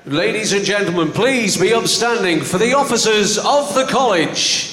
Ladies and gentlemen, please be upstanding for the officers of the college.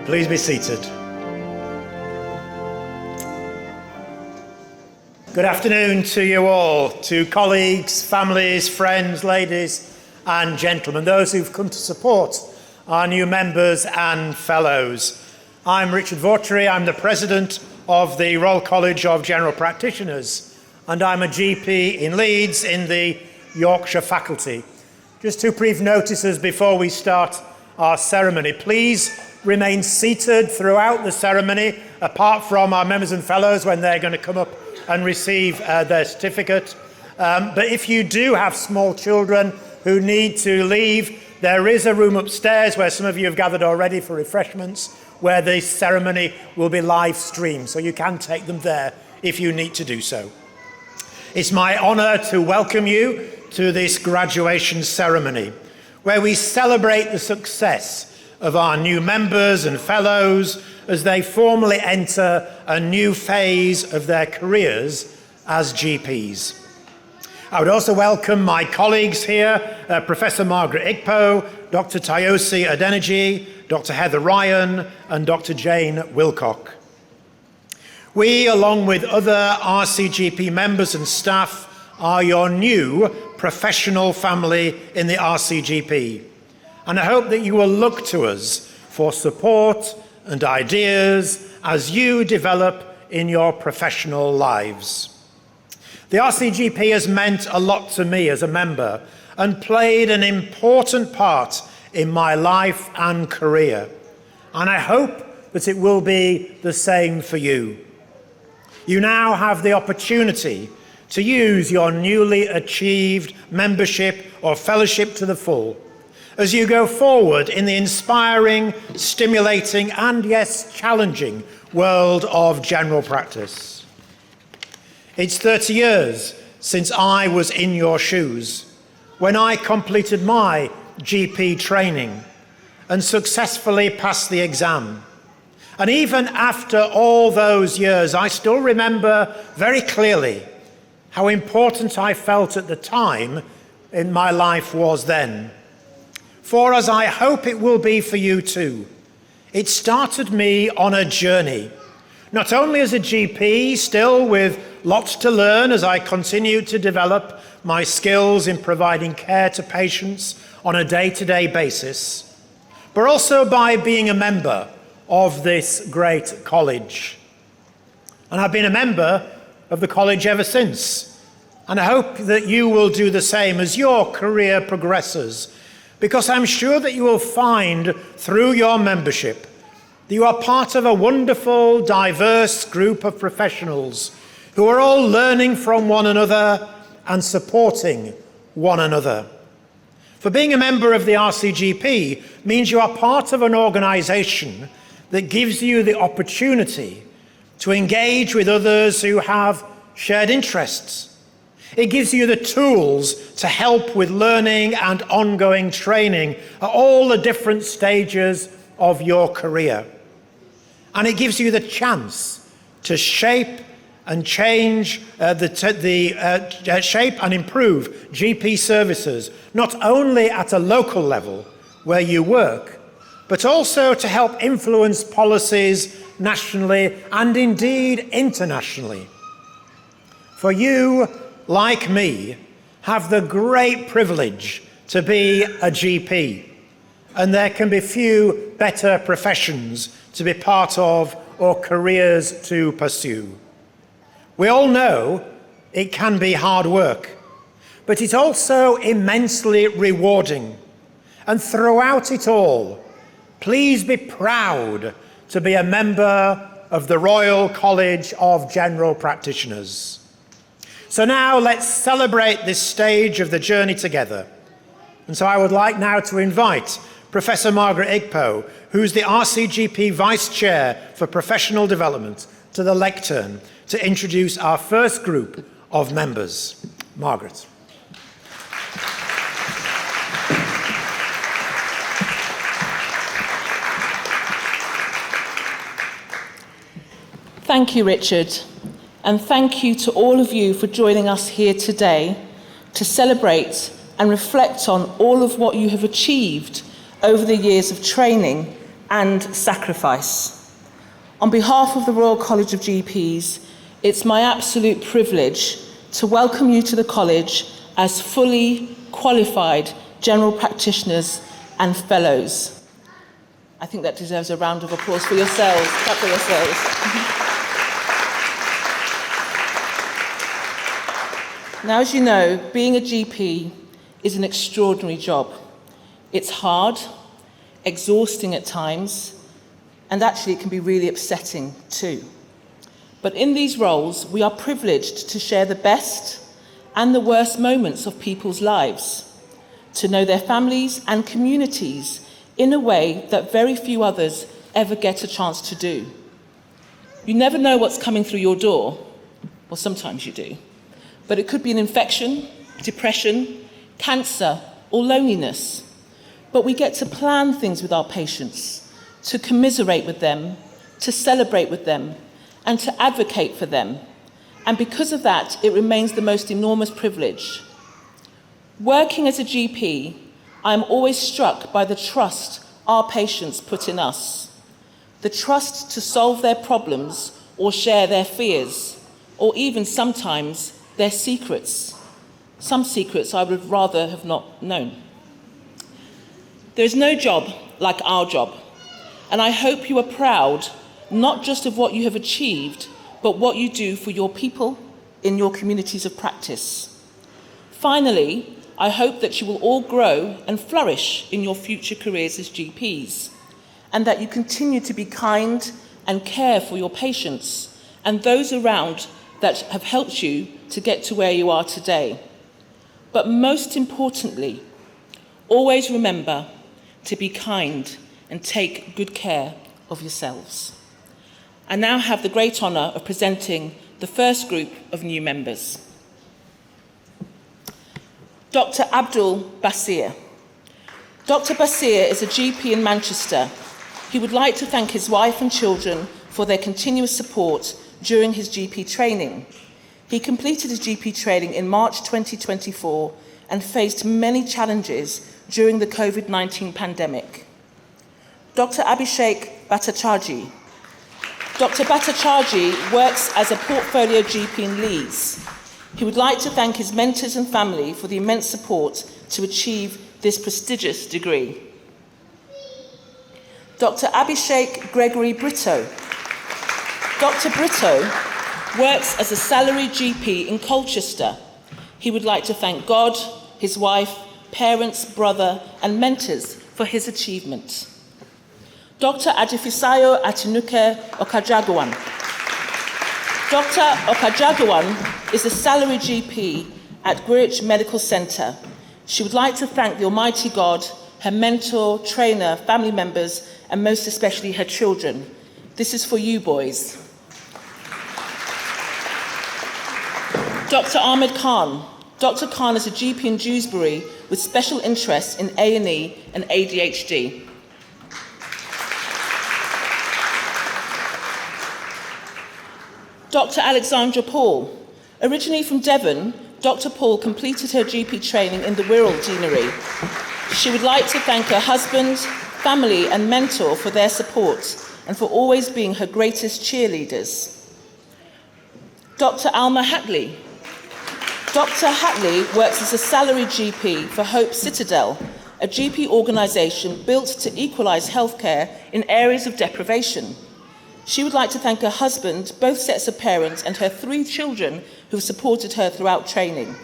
Please be seated. Good afternoon to you all, to colleagues, families, friends, ladies and gentlemen, those who've come to support our new members and fellows. I'm Richard Vaughtry, I'm the President of the Royal College of General Practitioners, and I'm a GP in Leeds in the Yorkshire faculty. Just two brief notices before we start our ceremony. Please remain seated throughout the ceremony, apart from our members and fellows when they're going to come up and receive their certificate. But if you do have small children who need to leave, there is a room upstairs where some of you have gathered already for refreshments, where the ceremony will be live streamed, so you can take them there if you need to do so. It's my honour to welcome you to this graduation ceremony, where we celebrate the success of our new members and fellows as they formally enter a new phase of their careers as GPs. I would also welcome my colleagues here, Professor Margaret Igpo, Dr. Tayosi Adeniji, Dr. Heather Ryan, and Dr. Jane Wilcock. We, along with other RCGP members and staff, are your new professional family in the RCGP. And I hope that you will look to us for support and ideas as you develop in your professional lives. The RCGP has meant a lot to me as a member and played an important part in my life and career. And I hope that it will be the same for you. You now have the opportunity to use your newly achieved membership or fellowship to the full as you go forward in the inspiring, stimulating, and yes, challenging world of general practice. It's 30 years since I was in your shoes, when I completed my GP training and successfully passed the exam. And even after all those years, I still remember very clearly how important I felt at the time in my life was then. For as I hope it will be for you too, it started me on a journey, not only as a GP, still with lots to learn as I continued to develop my skills in providing care to patients on a day-to-day basis, but also by being a member of this great college. And I've been a member of the college ever since, and I hope that you will do the same as your career progresses, because I'm sure that you will find through your membership that you are part of a wonderful, diverse group of professionals who are all learning from one another and supporting one another. For being a member of the RCGP means you are part of an organisation that gives you the opportunity to engage with others who have shared interests. It gives you the tools to help with learning and ongoing training at all the different stages of your career. And it gives you the chance to shape and change, shape and improve GP services, not only at a local level where you work, but also to help influence policies nationally and indeed internationally. For you, like me, have the great privilege to be a GP, and there can be few better professions to be part of or careers to pursue. We all know it can be hard work, but it's also immensely rewarding. And throughout it all, please be proud to be a member of the Royal College of General Practitioners. So now let's celebrate this stage of the journey together. And so I would like now to invite Professor Margaret Igpo, who's the RCGP Vice Chair for Professional Development, to the lectern to introduce our first group of members. Margaret. Thank you, Richard, and thank you to all of you for joining us here today to celebrate and reflect on all of what you have achieved over the years of training and sacrifice. On behalf of the Royal College of GPs, it's my absolute privilege to welcome you to the college as fully qualified general practitioners and fellows. I think that deserves a round of applause for yourselves. Clap for yourselves. Now, as you know, being a GP is an extraordinary job. It's hard, exhausting at times, and actually it can be really upsetting too. But in these roles, we are privileged to share the best and the worst moments of people's lives, to know their families and communities in a way that very few others ever get a chance to do. You never know what's coming through your door, or sometimes you do. But it could be an infection, depression, cancer, or loneliness. But we get to plan things with our patients, to commiserate with them, to celebrate with them, and to advocate for them. And because of that, it remains the most enormous privilege. Working as a GP, I'm always struck by the trust our patients put in us. The trust to solve their problems or share their fears, or even sometimes their secrets. Some secrets I would rather have not known. There is no job like our job, and I hope you are proud not just of what you have achieved, but what you do for your people in your communities of practice. Finally, I hope that you will all grow and flourish in your future careers as GPs, and that you continue to be kind and care for your patients and those around that have helped you to get to where you are today. But most importantly, always remember to be kind and take good care of yourselves. I now have the great honour of presenting the first group of new members. Dr. Abdul Basir. Dr. Basir is a GP in Manchester. He would like to thank his wife and children for their continuous support during his GP training. He completed his GP training in March 2024 and faced many challenges during the COVID-19 pandemic. Dr. Abhishek Bhattacharjee. Dr. Bhattacharjee works as a portfolio GP in Leeds. He would like to thank his mentors and family for the immense support to achieve this prestigious degree. Dr. Abhishek Gregory Brito. Dr. Brito works as a salaried GP in Colchester. He would like to thank God, his wife, parents, brother, and mentors for his achievement. Dr. Adefisayo Atinuke Okajagwan. Dr. Okajagwan is a salaried GP at Greenwich Medical Centre. She would like to thank the Almighty God, her mentor, trainer, family members, and most especially her children. This is for you, boys. Dr. Ahmed Khan. Dr. Khan is a GP in Dewsbury with special interests in A&E and ADHD. Dr. Alexandra Paul. Originally from Devon, Dr. Paul completed her GP training in the Wirral Deanery. She would like to thank her husband, family and mentor for their support and for always being her greatest cheerleaders. Dr. Alma Hatley. Dr. Hatley works as a salaried GP for Hope Citadel, a GP organisation built to equalise healthcare in areas of deprivation. She would like to thank her husband, both sets of parents, and her 3 children who have supported her throughout training.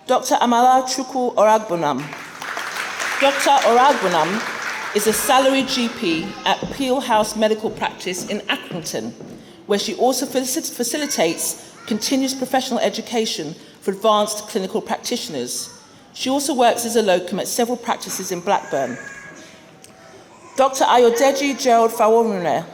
Dr. Amala Chukwu Oragbunam. Dr. Oragbunam is a salaried GP at Peel House Medical Practice in Accrington, where she also facilitates continuous professional education for advanced clinical practitioners. She also works as a locum at several practices in Blackburn. Dr. Ayodeji Gerald Faworunre.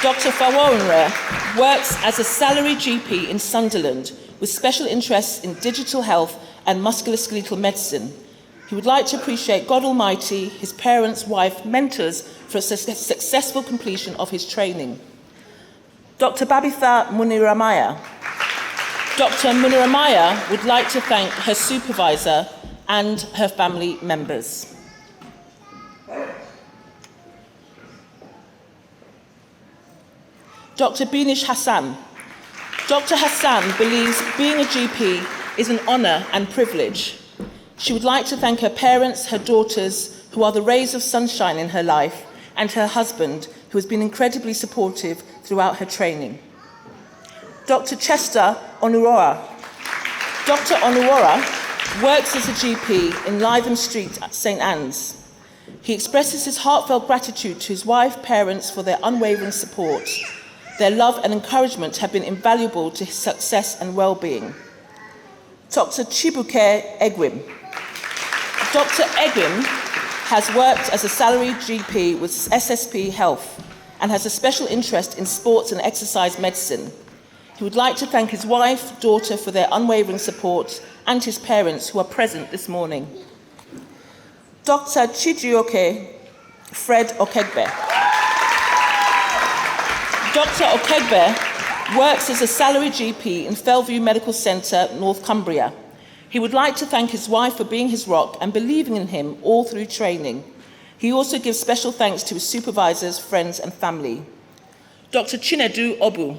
Dr. Faworunre works as a salaried GP in Sunderland with special interests in digital health and musculoskeletal medicine. He would like to appreciate God Almighty, his parents, wife, mentors for a successful completion of his training. Dr. Babitha Muniramaya. Dr. Muniramaya would like to thank her supervisor and her family members. Dr. Binish Hassan. Dr. Hassan believes being a GP is an honour and privilege. She would like to thank her parents, her daughters, who are the rays of sunshine in her life, and her husband, who has been incredibly supportive throughout her training. Dr. Chester Onuora. Dr. Onuora works as a GP in Lytham Street at St Anne's. He expresses his heartfelt gratitude to his wife, parents for their unwavering support. Their love and encouragement have been invaluable to his success and well-being. Dr. Chibuke Egwim. Dr. Egwim has worked as a salaried GP with SSP Health and has a special interest in sports and exercise medicine. He would like to thank his wife, daughter for their unwavering support and his parents who are present this morning. Dr. Chijioke Fred Okegbe. Dr. Okegbe works as a salaried GP in Fellview Medical Centre, North Cumbria. He would like to thank his wife for being his rock and believing in him all through training. He also gives special thanks to his supervisors, friends and family. Dr. Chinedu Obu.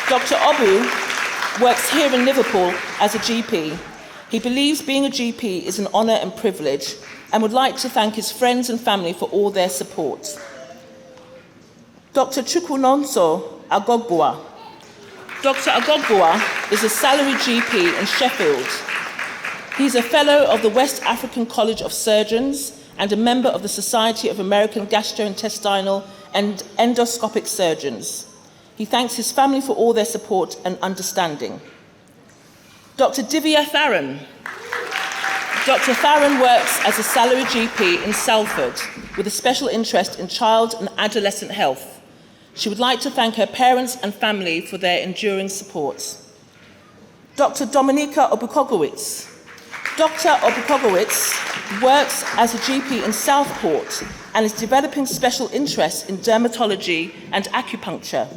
Dr. Obu works here in Liverpool as a GP. He believes being a GP is an honour and privilege and would like to thank his friends and family for all their support. Dr. Chukwunonso Agogbua. Dr. Agogbua is a salaried GP in Sheffield. He's a fellow of the West African College of Surgeons and a member of the Society of American Gastrointestinal and Endoscopic Surgeons. He thanks his family for all their support and understanding. Dr. Divya Tharan. Dr. Tharan works as a salaried GP in Salford with a special interest in child and adolescent health. She would like to thank her parents and family for their enduring support. Dr. Dominika Obukogowicz. Dr. Obukogowicz works as a GP in Southport and is developing special interests in dermatology and acupuncture.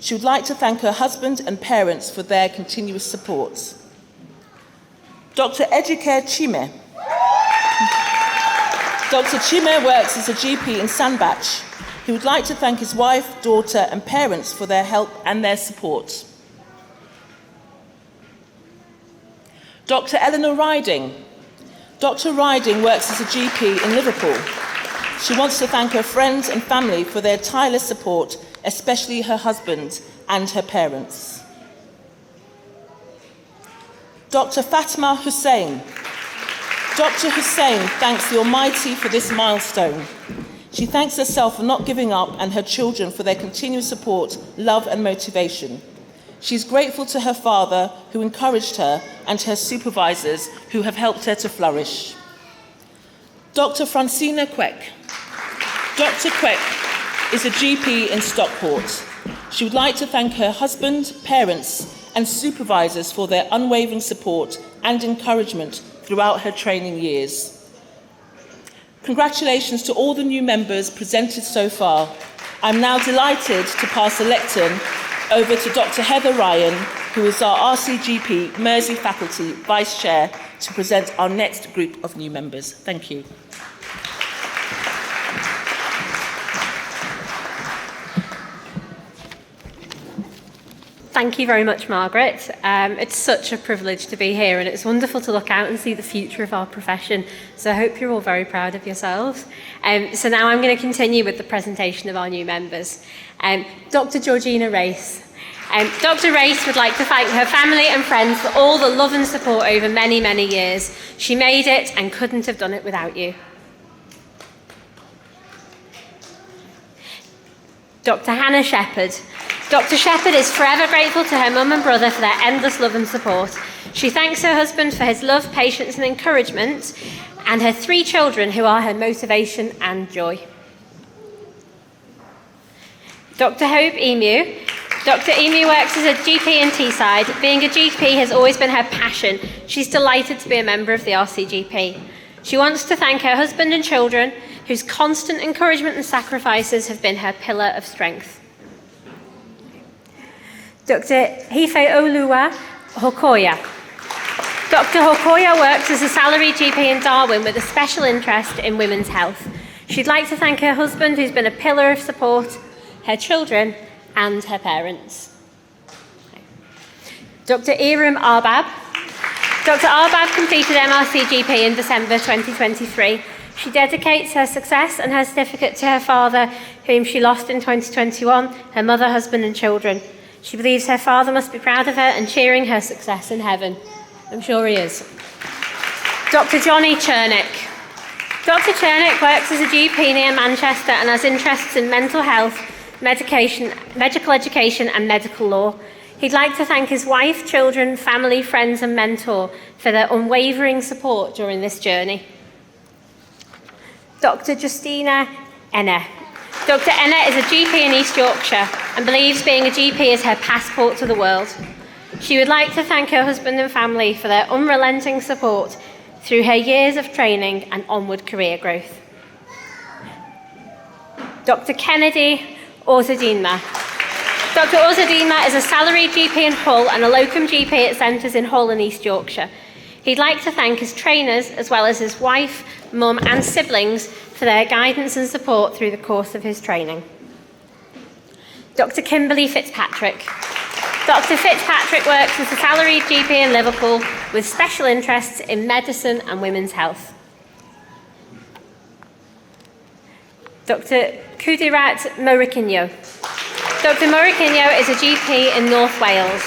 She would like to thank her husband and parents for their continuous support. Dr. Ejike Chime. Dr. Chime works as a GP in Sandbach. He would like to thank his wife, daughter and parents for their help and their support. Dr. Eleanor Riding. Dr. Riding works as a GP in Liverpool. She wants to thank her friends and family for their tireless support, especially her husband and her parents. Dr. Fatma Hussain. Dr. Hussain thanks the Almighty for this milestone. She thanks herself for not giving up and her children for their continuous support, love and motivation. She is grateful to her father, who encouraged her, and her supervisors, who have helped her to flourish. Dr. Francina Queck. Dr. Queck is a GP in Stockport. She would like to thank her husband, parents, and supervisors for their unwavering support and encouragement throughout her training years. Congratulations to all the new members presented so far. I'm now delighted to pass the lectern over to Dr. Heather Ryan, who is our RCGP Mersey Faculty Vice Chair, to present our next group of new members. Thank you. Thank you very much, Margaret. It's such a privilege to be here, and it's wonderful to look out and see the future of our profession. So I hope you're all very proud of yourselves. So now I'm going to continue with the presentation of our new members. Dr. Georgina Race. Dr. Race would like to thank her family and friends for all the love and support over many, many years. She made it and couldn't have done it without you. Dr. Hannah Shepherd. Dr. Shepherd is forever grateful to her mum and brother for their endless love and support. She thanks her husband for his love, patience and encouragement, and her 3 children who are her motivation and joy. Dr. Hope Emu. Dr. Emu works as a GP in Teesside. Being a GP has always been her passion. She's delighted to be a member of the RCGP. She wants to thank her husband and children, whose constant encouragement and sacrifices have been her pillar of strength. Dr. Ifeoluwa Hokoya. Dr. Hokoya works as a salaried GP in Darwin with a special interest in women's health. She'd like to thank her husband, who's been a pillar of support, her children and her parents. Dr. Iram Arbab. Dr. Arbab completed MRCGP in December 2023. She dedicates her success and her certificate to her father, whom she lost in 2021, her mother, husband and children. She believes her father must be proud of her and cheering her success in heaven. I'm sure he is. Dr. Johnny Chernick. Dr. Chernick works as a GP near Manchester and has interests in mental health, medical education and medical law. He'd like to thank his wife, children, family, friends and mentor for their unwavering support during this journey. Dr. Justina Enner. Dr. Enner is a GP in East Yorkshire and believes being a GP is her passport to the world. She would like to thank her husband and family for their unrelenting support through her years of training and onward career growth. Dr. Kennedy Ozadinma. Dr. Ozadinma is a salaried GP in Hull and a locum GP at centres in Hull and East Yorkshire. He'd like to thank his trainers, as well as his wife, mum and siblings, for their guidance and support through the course of his training. Dr. Kimberly Fitzpatrick. Dr. Fitzpatrick works as a salaried GP in Liverpool with special interests in medicine and women's health. Dr. Kudirat Morikinyo. Dr. Morikinyo is a GP in North Wales.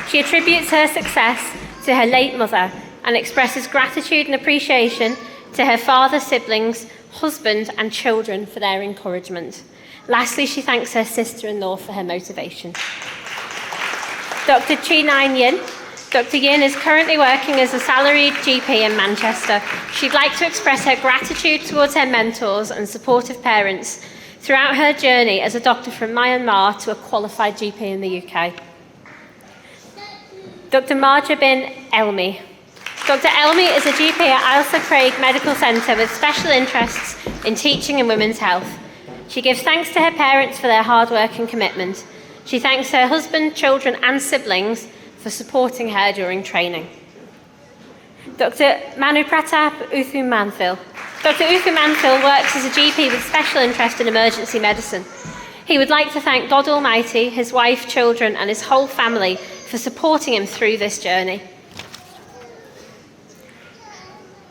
She attributes her success to her late mother and expresses gratitude and appreciation to her father, siblings, husband and children for their encouragement. Lastly, she thanks her sister-in-law for her motivation. Dr. Chinai Yin. Dr. Yin is currently working as a salaried GP in Manchester. She'd like to express her gratitude towards her mentors and supportive parents throughout her journey as a doctor from Myanmar to a qualified GP in the UK. Dr. Marja bin Elmi. Dr. Elmi is a GP at Ailsa Craig Medical Centre with special interests in teaching and women's health. She gives thanks to her parents for their hard work and commitment. She thanks her husband, children and siblings for supporting her during training. Dr. Manu Pratap Uthumanthil. Dr. Uthumanthil works as a GP with special interest in emergency medicine. He would like to thank God Almighty, his wife, children and his whole family for supporting him through this journey.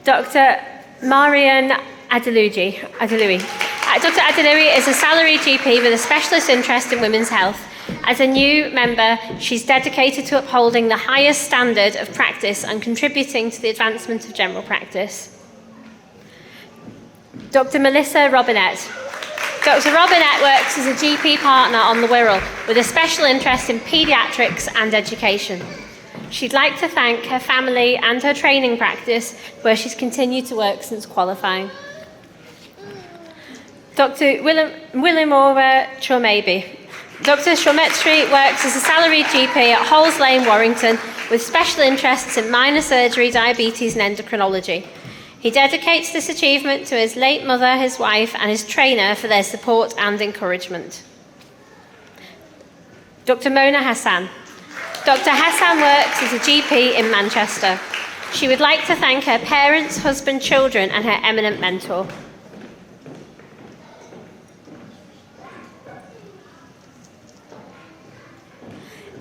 Dr. Marian Adelui. Dr. Adelui is a salaried GP with a specialist interest in women's health. As a new member, she's dedicated to upholding the highest standard of practice and contributing to the advancement of general practice. Dr. Melissa Robinette. Dr. Robinette works as a GP partner on the Wirral with a special interest in paediatrics and education. She'd like to thank her family and her training practice, where she's continued to work since qualifying. Dr. Willimora Chomebi. Dr. Chometri works as a salaried GP at Halls Lane, Warrington, with special interests in minor surgery, diabetes and endocrinology. He dedicates this achievement to his late mother, his wife and his trainer for their support and encouragement. Dr. Mona Hassan. Dr. Hassan works as a GP in Manchester. She would like to thank her parents, husband, children, and her eminent mentor.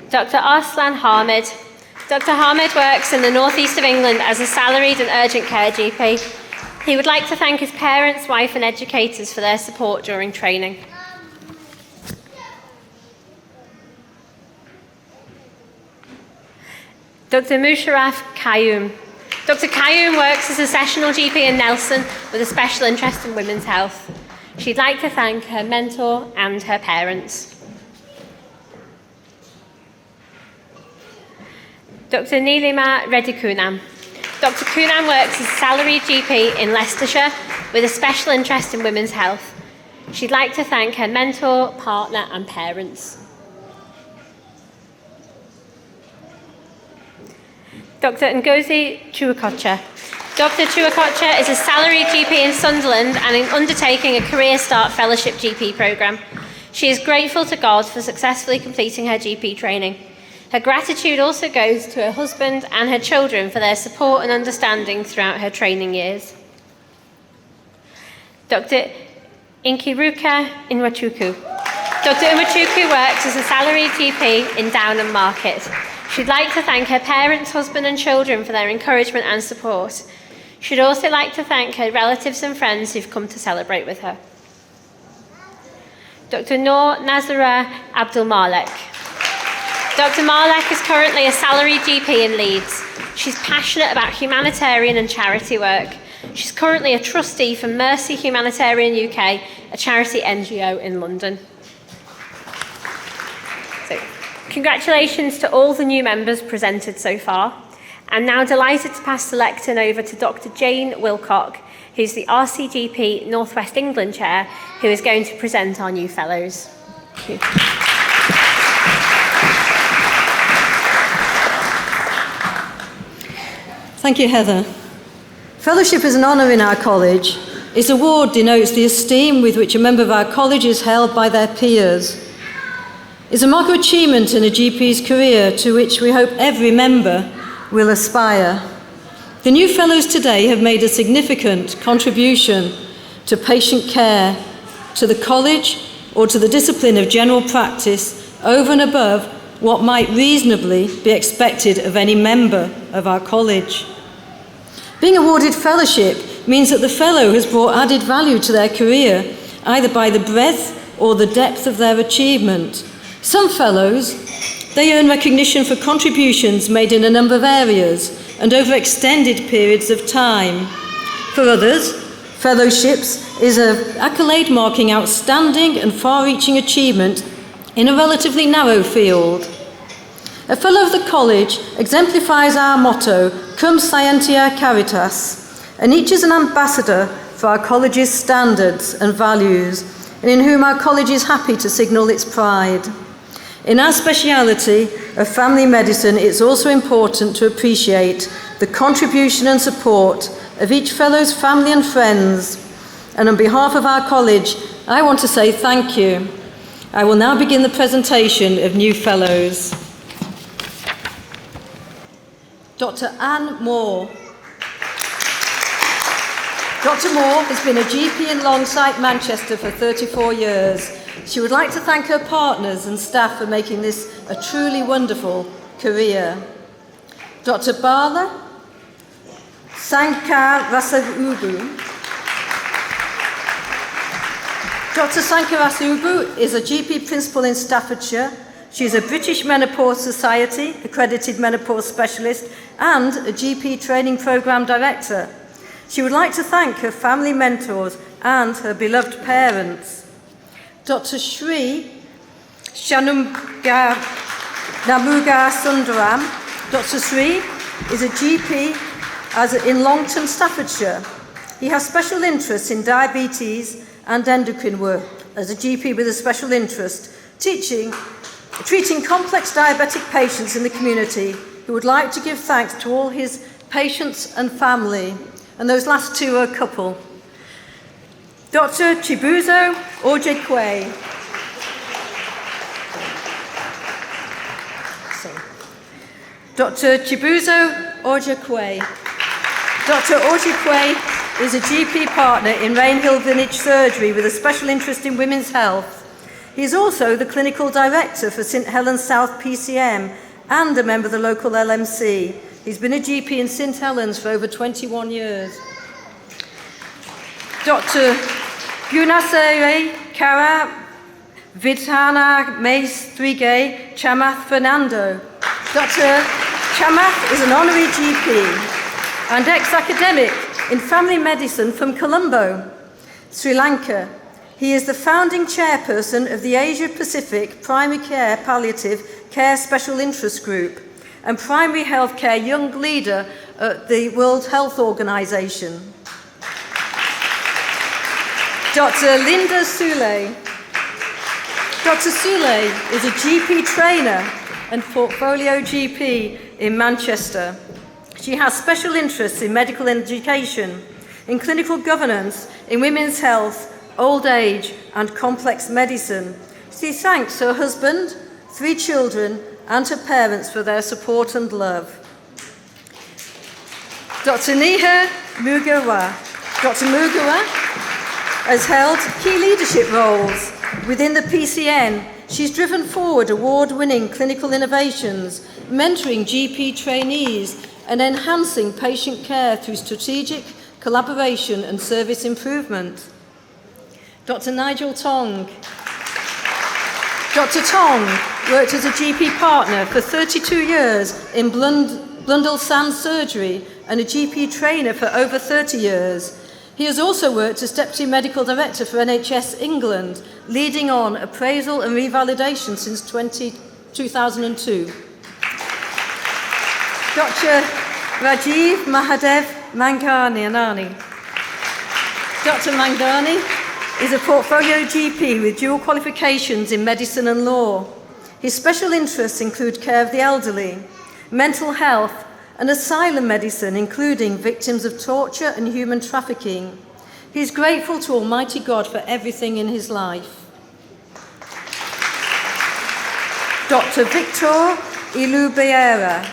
Dr. Arslan Hamid. Dr. Hamid works in the northeast of England as a salaried and urgent care GP. He would like to thank his parents, wife, and educators for their support during training. Dr. Musharraf Qayyum. Dr. Qayyum works as a sessional GP in Nelson with a special interest in women's health. She'd like to thank her mentor and her parents. Dr. Nilima Reddy-Kunam. Dr. Kunam works as a salaried GP in Leicestershire with a special interest in women's health. She'd like to thank her mentor, partner, and parents. Dr. Ngozi Chukwukocha. Dr. Chukwukocha is a salaried GP in Sunderland and is undertaking a Career Start Fellowship GP programme. She is grateful to God for successfully completing her GP training. Her gratitude also goes to her husband and her children for their support and understanding throughout her training years. Dr. Nkiruka Nwachukwu. Dr. Nwachukwu works as a salaried GP in Downham Market. She'd like to thank her parents, husband and children for their encouragement and support. She'd also like to thank her relatives and friends who've come to celebrate with her. Dr. Noor Nazara Abdul Malek. Dr. Malek is currently a salaried GP in Leeds. She's passionate about humanitarian and charity work. She's currently a trustee for Mercy Humanitarian UK, a charity NGO in London. So, congratulations to all the new members presented so far. I'm now delighted to pass the lectern over to Dr. Jane Wilcock, who's the RCGP North West England Chair, who is going to present our new fellows. Thank you. Thank you, Heather. Fellowship is an honour in our college. Its award denotes the esteem with which a member of our college is held by their peers. It's a mark of achievement in a GP's career to which we hope every member will aspire. The new fellows today have made a significant contribution to patient care, to the college, or to the discipline of general practice over and above what might reasonably be expected of any member of our college. Being awarded fellowship means that the fellow has brought added value to their career, either by the breadth or the depth of their achievement. Some fellows, they earn recognition for contributions made in a number of areas and over extended periods of time. For others, fellowships is an accolade marking outstanding and far-reaching achievement in a relatively narrow field. A fellow of the college exemplifies our motto, Cum Scientia Caritas, and each is an ambassador for our college's standards and values, and in whom our college is happy to signal its pride. In our speciality of family medicine, it's also important to appreciate the contribution and support of each fellow's family and friends. And on behalf of our college, I want to say thank you. I will now begin the presentation of new fellows. Dr. Anne Moore. Dr. Moore has been a GP in Longsight, Manchester for 34 years. She would like to thank her partners and staff for making this a truly wonderful career. Dr. Bala Sankarasaubu. Dr. Sankarasaubu is a GP principal in Staffordshire. She is a British Menopause Society accredited menopause specialist and a GP training programme director. She would like to thank her family mentors and her beloved parents. Dr. Sri Namuga Sundaram. Dr. Sri is a GP in Longton, Staffordshire. He has special interests in diabetes and endocrine work as a GP with a special interest, treating complex diabetic patients in the community who would like to give thanks to all his patients and family. And those last two are a couple. Dr. Chibuzo Ojekwe. Dr. Chibuzo Ojakwe. Dr. Ojakwe is a GP partner in Rainhill Village Surgery with a special interest in women's health. He is also the clinical director for St Helens South PCM and a member of the local LMC. He's been a GP in St Helens for over 21 years. Dr. Gunasere Kara Vidhana Maestrige Chamath Fernando. Dr. Chamath is an honorary GP and ex-academic in family medicine from Colombo, Sri Lanka. He is the founding chairperson of the Asia Pacific Primary Care Palliative Care Special Interest Group and primary healthcare young leader at the World Health Organization. Dr. Linda Sule. Dr. Sule is a GP trainer and portfolio GP in Manchester. She has special interests in medical education, in clinical governance, in women's health, old age, and complex medicine. She thanks her husband, 3 children, and her parents for their support and love. Dr. Neha Mugawa. Dr. Mugawa has held key leadership roles within the PCN. She's driven forward award-winning clinical innovations, mentoring GP trainees, and enhancing patient care through strategic collaboration and service improvement. Dr. Nigel Tong. Dr. Tong worked as a GP partner for 32 years in Blundell Sands Surgery and a GP trainer for over 30 years. He has also worked as Deputy Medical Director for NHS England, leading on appraisal and revalidation since 2002. Dr. Rajiv Mahadev Mangani. Dr. Mangani is a portfolio GP with dual qualifications in medicine and law. His special interests include care of the elderly, mental health, and asylum medicine, including victims of torture and human trafficking. He is grateful to Almighty God for everything in his life. Dr. Victor Ilubayera.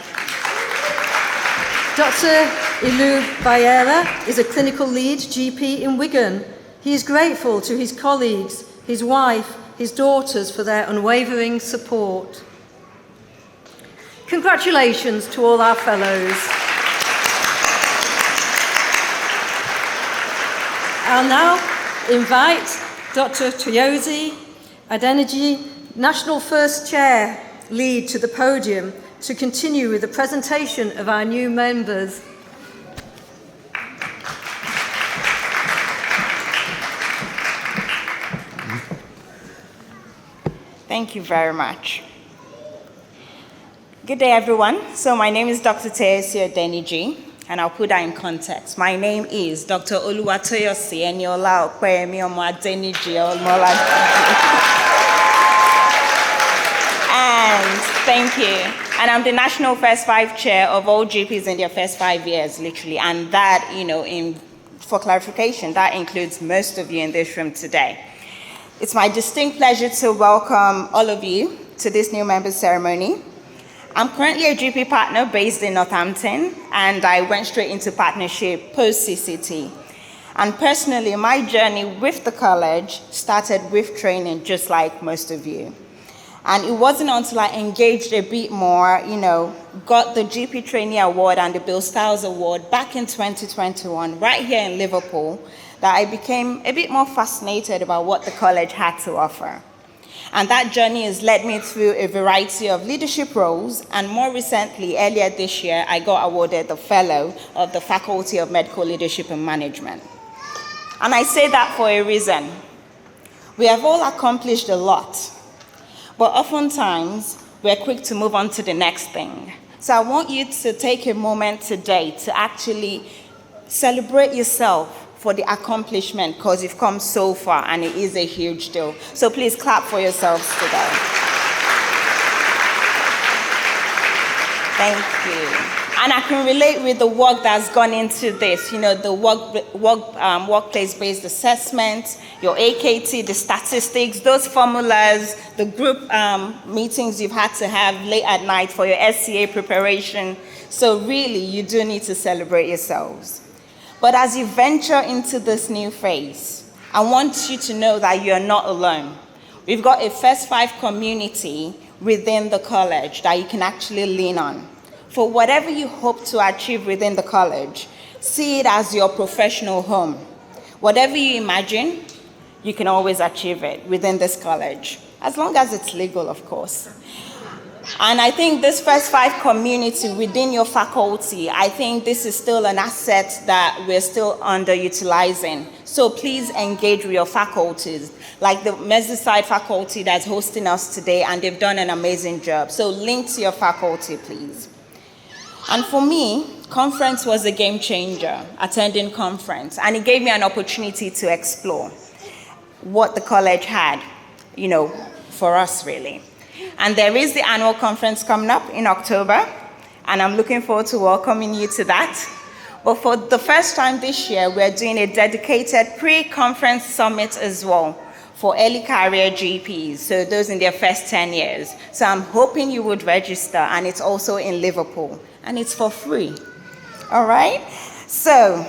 Dr. Ilubayera is a clinical lead GP in Wigan. He is grateful to his colleagues, his wife, his daughters for their unwavering support. Congratulations to all our fellows. I'll now invite Dr. Triyosi Adeniji, National First Chair Lead, to the podium to continue with the presentation of our new members. Thank you very much. Good day, everyone. So my name is Dr. Triyosi Adeniji, and I'll put that in context. My name is Dr. Oluwatoyosi Eniola Okweyemi Omo Adeniji Olmola. And thank you. And I'm the National First 5 Chair of all GPs in their first 5 years, literally. And that, for clarification, that includes most of you in this room today. It's my distinct pleasure to welcome all of you to this new members ceremony. I'm currently a GP partner based in Northampton, and I went straight into partnership post-CCT. And personally, my journey with the college started with training, just like most of you. And it wasn't until I engaged a bit more, got the GP Trainee Award and the Bill Stiles Award back in 2021, right here in Liverpool, that I became a bit more fascinated about what the college had to offer. And that journey has led me through a variety of leadership roles, and more recently, earlier this year, I got awarded the Fellow of the Faculty of Medical Leadership and Management. And I say that for a reason. We have all accomplished a lot, but oftentimes, we're quick to move on to the next thing. So I want you to take a moment today to actually celebrate yourself for the accomplishment, because you've come so far and it is a huge deal. So please clap for yourselves today. Thank you. And I can relate with the work that's gone into this, the workplace-based assessment, your AKT, the statistics, those formulas, the group meetings you've had to have late at night for your SCA preparation. So really, you do need to celebrate yourselves. But as you venture into this new phase, I want you to know that you're not alone. We've got a First Five community within the college that you can actually lean on. For whatever you hope to achieve within the college, see it as your professional home. Whatever you imagine, you can always achieve it within this college, as long as it's legal, of course. And I think this First Five community within your faculty, I think this is still an asset that we're still underutilizing. So please engage with your faculties, like the Merseyside faculty that's hosting us today, and they've done an amazing job. So link to your faculty, please. And for me, conference was a game changer, attending conference, and it gave me an opportunity to explore what the college had, for us really. And there is the annual conference coming up in October, and I'm looking forward to welcoming you to that. But for the first time this year, we're doing a dedicated pre-conference summit as well for early career GPs, so those in their first 10 years. So I'm hoping you would register, and it's also in Liverpool, and it's for free. All right? So,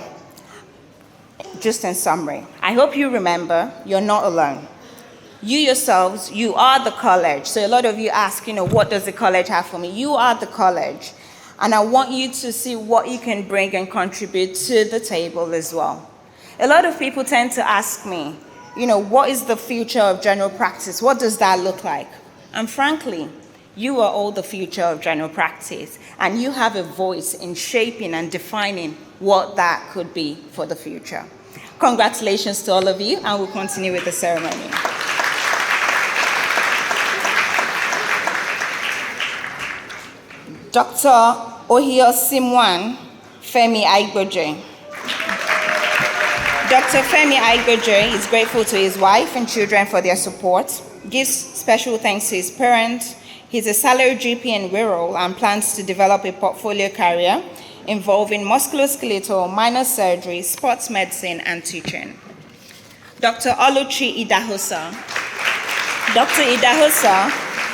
just in summary, I hope you remember you're not alone. You yourselves, you are the college. So a lot of you ask, what does the college have for me? You are the college. And I want you to see what you can bring and contribute to the table as well. A lot of people tend to ask me, what is the future of general practice? What does that look like? And frankly, you are all the future of general practice, and you have a voice in shaping and defining what that could be for the future. Congratulations to all of you, and we'll continue with the ceremony. Dr. Ohiosimwan Femi Aigboje. Dr. Femi Aigboje is grateful to his wife and children for their support, gives special thanks to his parents. He's a salaried GP in Wirral and plans to develop a portfolio career involving musculoskeletal, minor surgery, sports medicine, and teaching. Dr. Oluchi Idahosa. Dr. Idahosa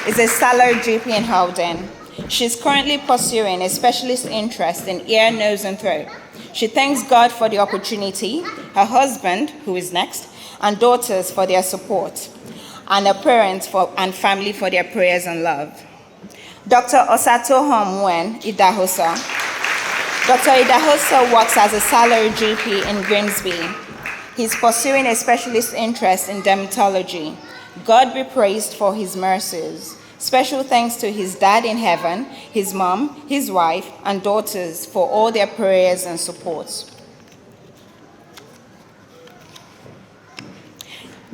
is a salaried GP in Howden. She's currently pursuing a specialist interest in ear, nose, and throat. She thanks God for the opportunity, her husband, who is next, and daughters for their support, and her parents and family for their prayers and love. Dr. Osatoho Mwen Idahosa. Dr. Idahosa works as a salaried GP in Grimsby. He's pursuing a specialist interest in dermatology. God be praised for his mercies. Special thanks to his dad in heaven, his mom, his wife, and daughters for all their prayers and support.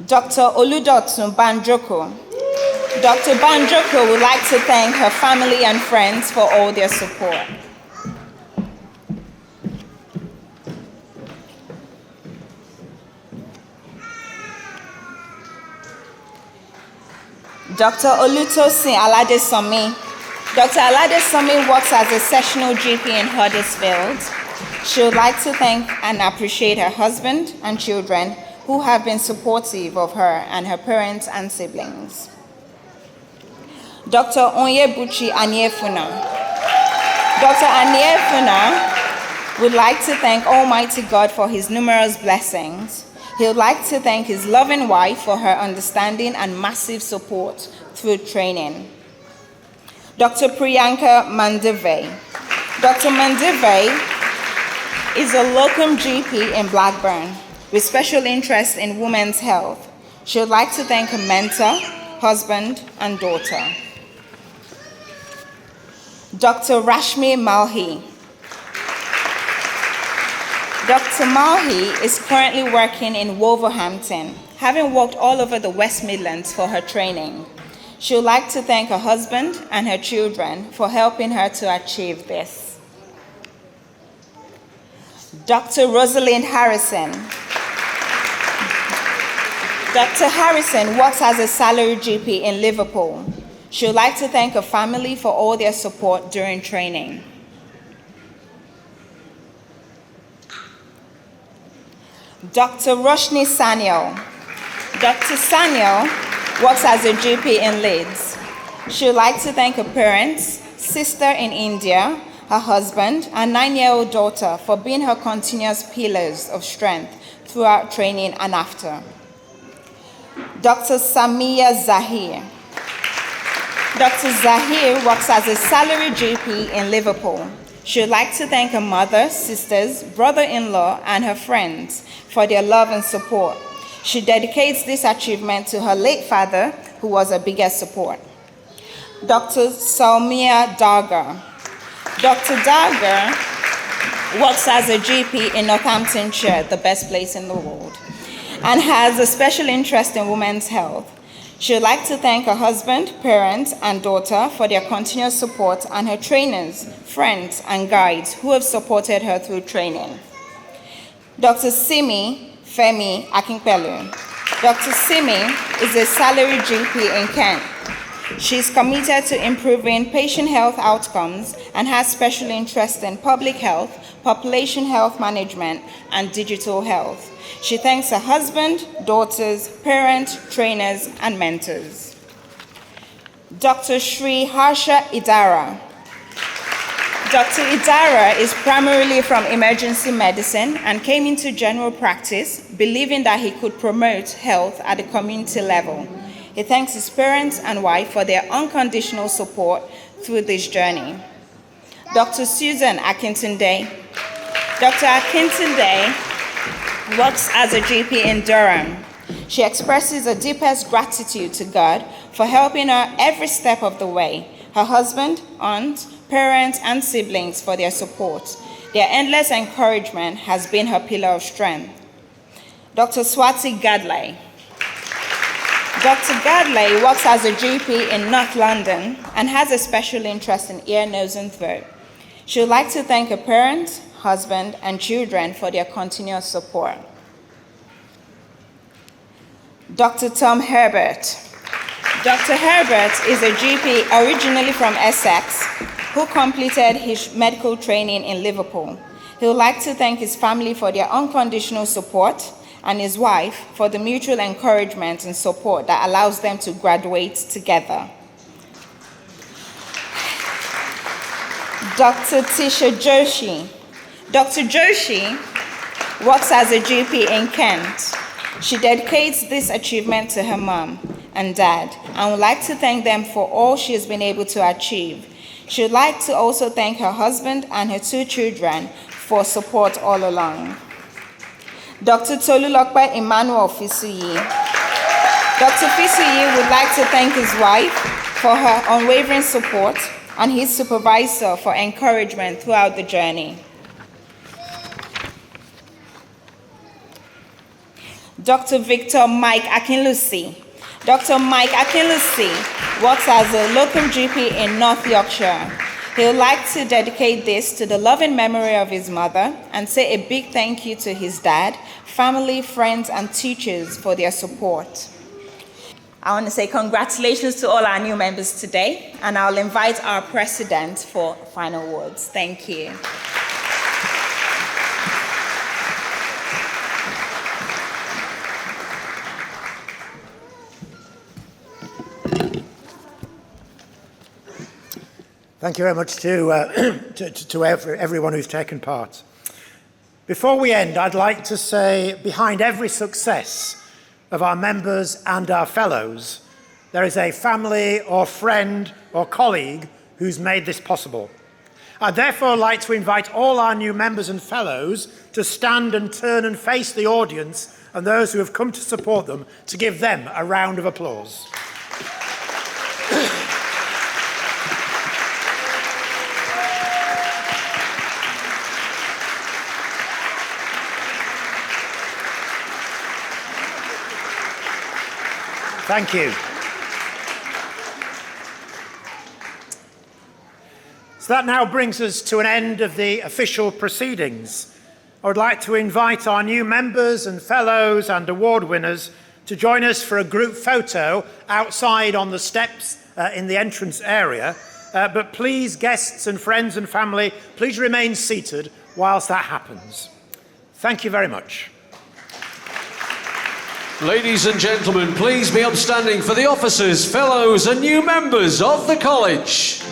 Dr. Oludotun Banjoko. Dr. Banjoko would like to thank her family and friends for all their support. Dr. Olutosin Aladesomi. Dr. Aladesomi works as a sessional GP in Huddersfield. She would like to thank and appreciate her husband and children who have been supportive of her and her parents and siblings. Dr. Onyebuchi Aniefuna. Dr. Aniefuna would like to thank Almighty God for his numerous blessings. He would like to thank his loving wife for her understanding and massive support through training. Dr. Priyanka Mandave. Dr. Mandave is a locum GP in Blackburn with special interest in women's health. She would like to thank her mentor, husband, and daughter. Dr. Rashmi Malhi. Dr. Malhi is currently working in Wolverhampton, having walked all over the West Midlands for her training. She would like to thank her husband and her children for helping her to achieve this. Dr. Rosalind Harrison. Dr. Harrison works as a salaried GP in Liverpool. She would like to thank her family for all their support during training. Dr. Roshni Sanyal. Dr. Sanyal works as a GP in Leeds. She would like to thank her parents, sister in India, her husband, and 9-year-old daughter for being her continuous pillars of strength throughout training and after. Dr. Samia Zahir. Dr. Zahir works as a salary GP in Liverpool. She would like to thank her mother, sisters, brother-in-law, and her friends for their love and support. She dedicates this achievement to her late father, who was her biggest support. Dr. Salmia Dargar. Dr. Dargar works as a GP in Northamptonshire, the best place in the world, and has a special interest in women's health. She would like to thank her husband, parents, and daughter for their continuous support, and her trainers, friends, and guides who have supported her through training. Dr. Simi Femi Akinpelu. Dr. Simi is a salary GP in Kent. She is committed to improving patient health outcomes and has special interest in public health, population health management, and digital health. She thanks her husband, daughters, parents, trainers, and mentors. Dr. Sri Harsha Idara. Dr. Idara is primarily from emergency medicine and came into general practice, believing that he could promote health at the community level. He thanks his parents and wife for their unconditional support through this journey. Dr. Susan Akintunde. Dr. Akintunde works as a GP in Durham. She expresses her deepest gratitude to God for helping her every step of the way, her husband, aunt, parents, and siblings for their support. Their endless encouragement has been her pillar of strength. Dr. Swati Gadley. Dr. Gadley works as a GP in North London and has a special interest in ear, nose, and throat. She would like to thank her parents, husband, and children for their continuous support. Dr. Tom Herbert. Dr. Herbert is a GP originally from Essex who completed his medical training in Liverpool. He would like to thank his family for their unconditional support and his wife for the mutual encouragement and support that allows them to graduate together. Dr. Tisha Joshi. Dr. Joshi works as a GP in Kent. She dedicates this achievement to her mom and dad and would like to thank them for all she has been able to achieve. She would like to also thank her husband and her 2 children for support all along. Dr. Tolulokpe Emmanuel Fisuyi. Dr. Fisuyi would like to thank his wife for her unwavering support and his supervisor for encouragement throughout the journey. Dr. Victor Mike Akinlusi. Dr. Mike Akinlusi works as a locum GP in North Yorkshire. He would like to dedicate this to the loving memory of his mother and say a big thank you to his dad, family, friends, and teachers for their support. I want to say congratulations to all our new members today, and I'll invite our president for final words. Thank you. Thank you very much to everyone who's taken part. Before we end, I'd like to say behind every success of our members and our fellows, there is a family or friend or colleague who's made this possible. I'd therefore like to invite all our new members and fellows to stand and turn and face the audience and those who have come to support them to give them a round of applause. Thank you. So that now brings us to an end of the official proceedings. I would like to invite our new members and fellows and award winners to join us for a group photo outside on the steps in the entrance area. But please, guests and friends and family, please remain seated whilst that happens. Thank you very much. Ladies and gentlemen, please be upstanding for the officers, fellows and new members of the college.